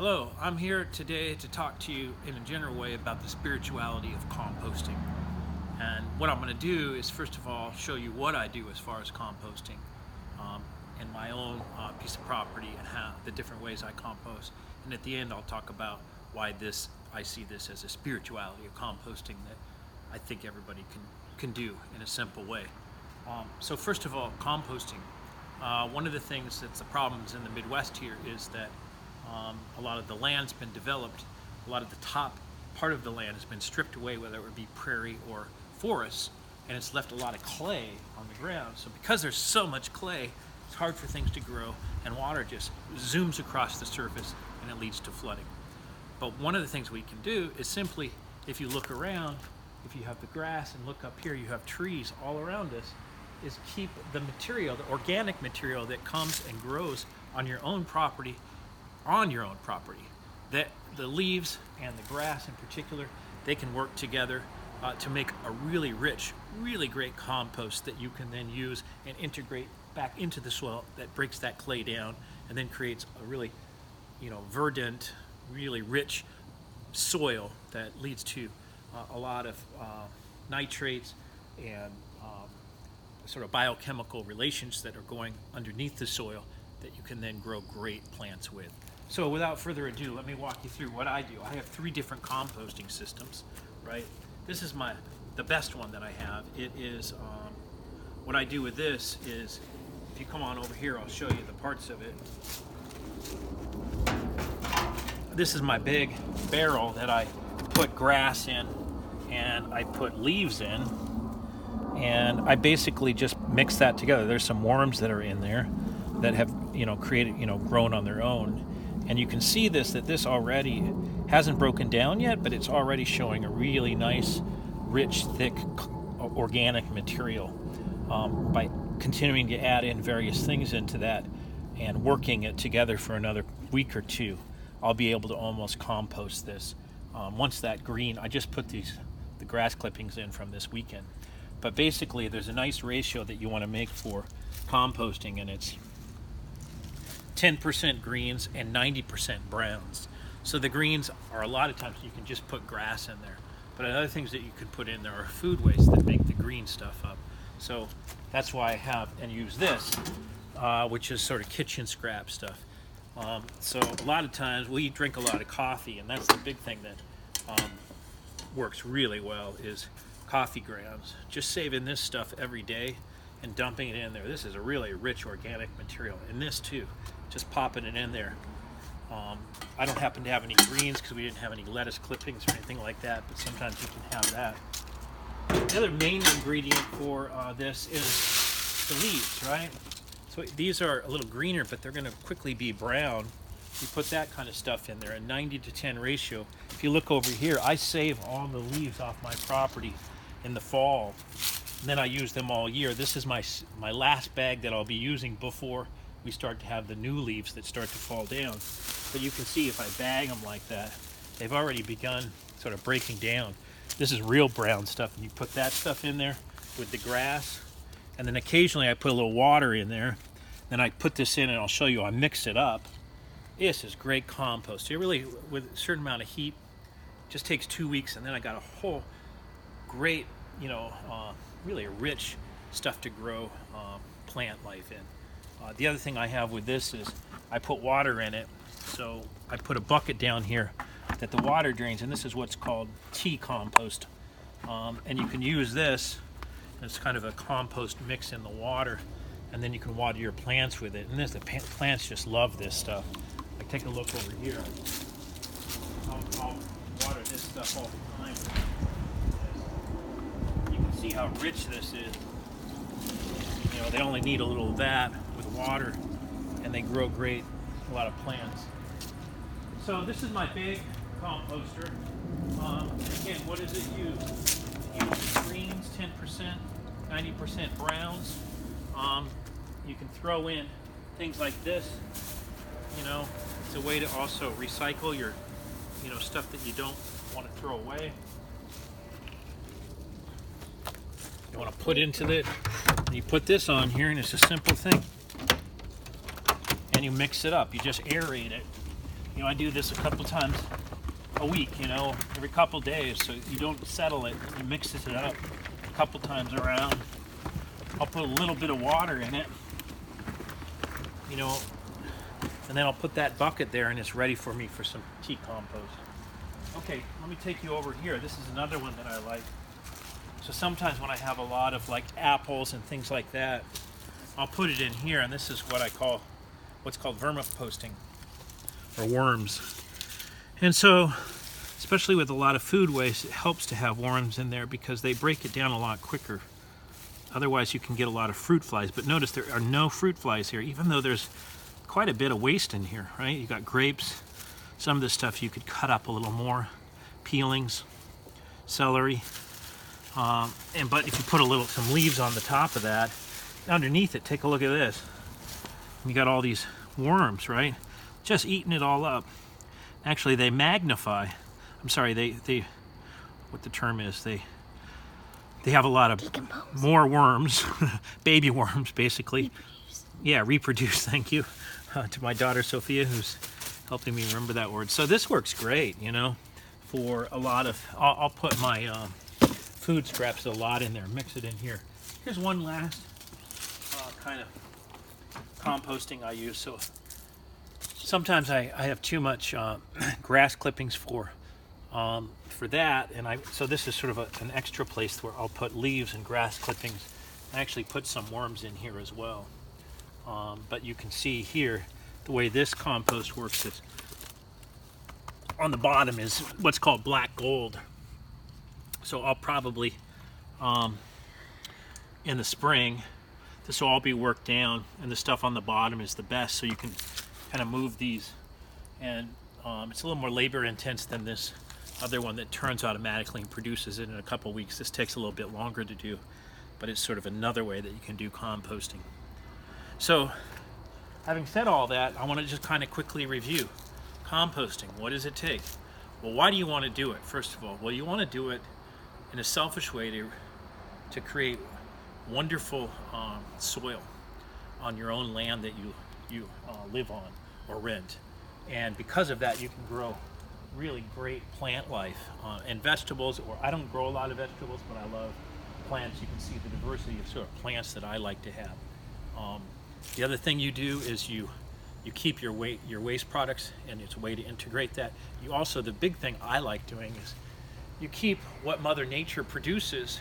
Hello, I'm here today to talk to you in a general way about the spirituality of composting. And what I'm going to do is, first of all, show you what I do as far as composting in my own piece of property and how the different ways I compost. And at the end, I'll talk about why I see this as a spirituality of composting that I think everybody can do in a simple way. So first of all, composting. One of the things that's the problems in the Midwest here is that a lot of the land's been developed, a lot of the top part of the land has been stripped away, whether it would be prairie or forests, and it's left a lot of clay on the ground. So because there's so much clay, it's hard for things to grow, and water just zooms across the surface and it leads to flooding. But one of the things we can do is simply, if you look around, if you have the grass and look up here, you have trees all around us, is keep the material, the organic material that comes and grows on your own property, that the leaves and the grass in particular, they can work together to make a really rich, really great compost that you can then use and integrate back into the soil that breaks that clay down and then creates a really, verdant, really rich soil that leads to a lot of nitrates and sort of biochemical relations that are going underneath the soil that you can then grow great plants with. So without further ado, let me walk you through what I do. I have 3 different composting systems, right? This is the best one that I have. It is, what I do with this is, if you come on over here, I'll show you the parts of it. This is my big barrel that I put grass in and I put leaves in, and I basically just mix that together. There's some worms that are in there that have created, grown on their own. And you can see that this already hasn't broken down yet, but it's already showing a really nice, rich, thick, organic material. By continuing to add in various things into that and working it together for another week or 2, I'll be able to almost compost this. Once that green, I just put the grass clippings in from this weekend. But basically, there's a nice ratio that you want to make for composting, and it's 10% greens and 90% browns. So the greens are, a lot of times you can just put grass in there, but other things that you can put in there are food waste that make the green stuff up. So that's why I have and use this, which is sort of kitchen scrap stuff. So a lot of times we drink a lot of coffee, and that's the big thing that works really well is coffee grounds. Just saving this stuff every day and dumping it in there. This is a really rich organic material, and this too, just popping it in there. I don't happen to have any greens because we didn't have any lettuce clippings or anything like that, but sometimes you can have that. The other main ingredient for this is the leaves, right? So these are a little greener, but they're going to quickly be brown. You put that kind of stuff in there, a 90-to-10 ratio. If you look over here, I save all the leaves off my property in the fall, and then I use them all year. This is my last bag that I'll be using before we start to have the new leaves that start to fall down. But you can see if I bag them like that, they've already begun sort of breaking down. This is real brown stuff, and you put that stuff in there with the grass, and then occasionally I put a little water in there. Then I put this in, and I'll show you, I mix it up. This is great compost. It really, with a certain amount of heat, just takes 2 weeks, and then I got a whole great, really rich stuff to grow plant life in. The other thing I have with this is I put water in it. So I put a bucket down here that the water drains, and this is what's called tea compost. And you can use this, it's kind of a compost mix in the water, and then you can water your plants with it. And the plants just love this stuff. Like, take a look over here. I'll water this stuff all the time. You can see how rich this is. They only need a little of that with water, and they grow great, a lot of plants. So this is my big composter. Again, what does it use? It uses greens, 10%, 90% browns. You can throw in things like this. It's a way to also recycle your, stuff that you don't want to throw away. You want to put into it. You put this on here, and it's a simple thing. And you mix it up. You just aerate it. I do this a couple times a week, every couple days, so you don't settle it. You mix it up a couple times around. I'll put a little bit of water in it, and then I'll put that bucket there, and it's ready for me for some tea compost. Okay, let me take you over here. This is another one that I like. So sometimes when I have a lot of like apples and things like that, I'll put it in here, and this is what I call what's called vermicomposting, or worms. And so, especially with a lot of food waste, it helps to have worms in there because they break it down a lot quicker. Otherwise you can get a lot of fruit flies, but notice there are no fruit flies here, even though there's quite a bit of waste in here, right? You got grapes, some of this stuff you could cut up a little more, peelings, celery, but if you put some leaves on the top of that, underneath it, take a look at this. You got all these worms, right? Just eating it all up. Actually, they magnify. I'm sorry, they what the term is, they have a lot of more worms, baby worms, basically. Yeah, reproduce, thank you, to my daughter Sophia, who's helping me remember that word. So this works great, for a lot of, I'll put my food scraps a lot in there, mix it in here. Here's one last kind of composting I use. So sometimes I have too much grass clippings for that, and so this is sort of an extra place where I'll put leaves and grass clippings. I actually put some worms in here as well. But you can see here the way this compost works is on the bottom is what's called black gold. So I'll probably in the spring, this will all be worked down, and the stuff on the bottom is the best, so you can kind of move these, and it's a little more labor intense than this other one that turns automatically and produces it in a couple weeks. This takes a little bit longer to do, but it's sort of another way that you can do composting. So having said all that, I want to just kind of quickly review composting. What does it take? Well, why do you want to do it? First of all, well, you want to do it in a selfish way to create wonderful soil on your own land that you live on or rent, and because of that you can grow really great plant life and vegetables. Or I don't grow a lot of vegetables, but I love plants. You can see the diversity of sort of plants that I like to have. The other thing you do is you keep your waste products, and it's a way to integrate that. You also, the big thing I like doing is you keep what Mother Nature produces,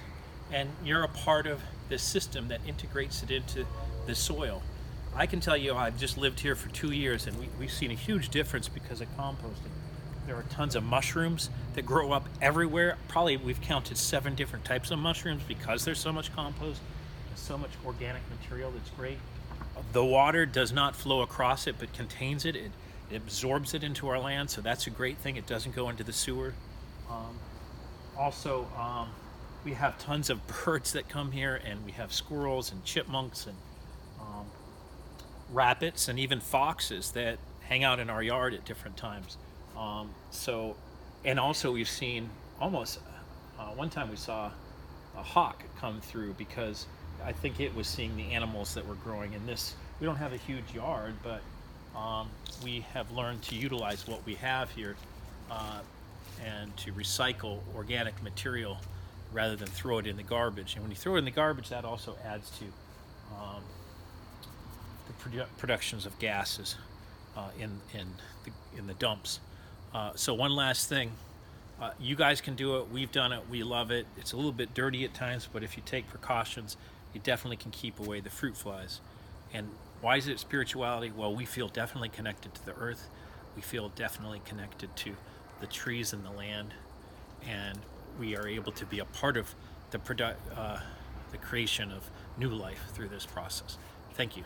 and you're a part of this system that integrates it into the soil. I can tell you, I've just lived here for 2 years, and we've seen a huge difference because of composting. There are tons of mushrooms that grow up everywhere. Probably we've counted 7 different types of mushrooms because there's so much compost and so much organic material that's great. The water does not flow across it, but contains it. It absorbs it into our land, so that's a great thing. It doesn't go into the sewer. Also, we have tons of birds that come here, and we have squirrels and chipmunks and rabbits and even foxes that hang out in our yard at different times. And also we've seen one time we saw a hawk come through because I think it was seeing the animals that were growing in this. We don't have a huge yard, but we have learned to utilize what we have here and to recycle organic material rather than throw it in the garbage. And when you throw it in the garbage, that also adds to the productions of gases in the dumps. So one last thing, you guys can do it. We've done it. We love it. It's a little bit dirty at times, but if you take precautions, you definitely can keep away the fruit flies. And why is it spirituality? Well, we feel definitely connected to the earth. We feel definitely connected to the trees and the land, and we are able to be a part of the creation of new life through this process. Thank you.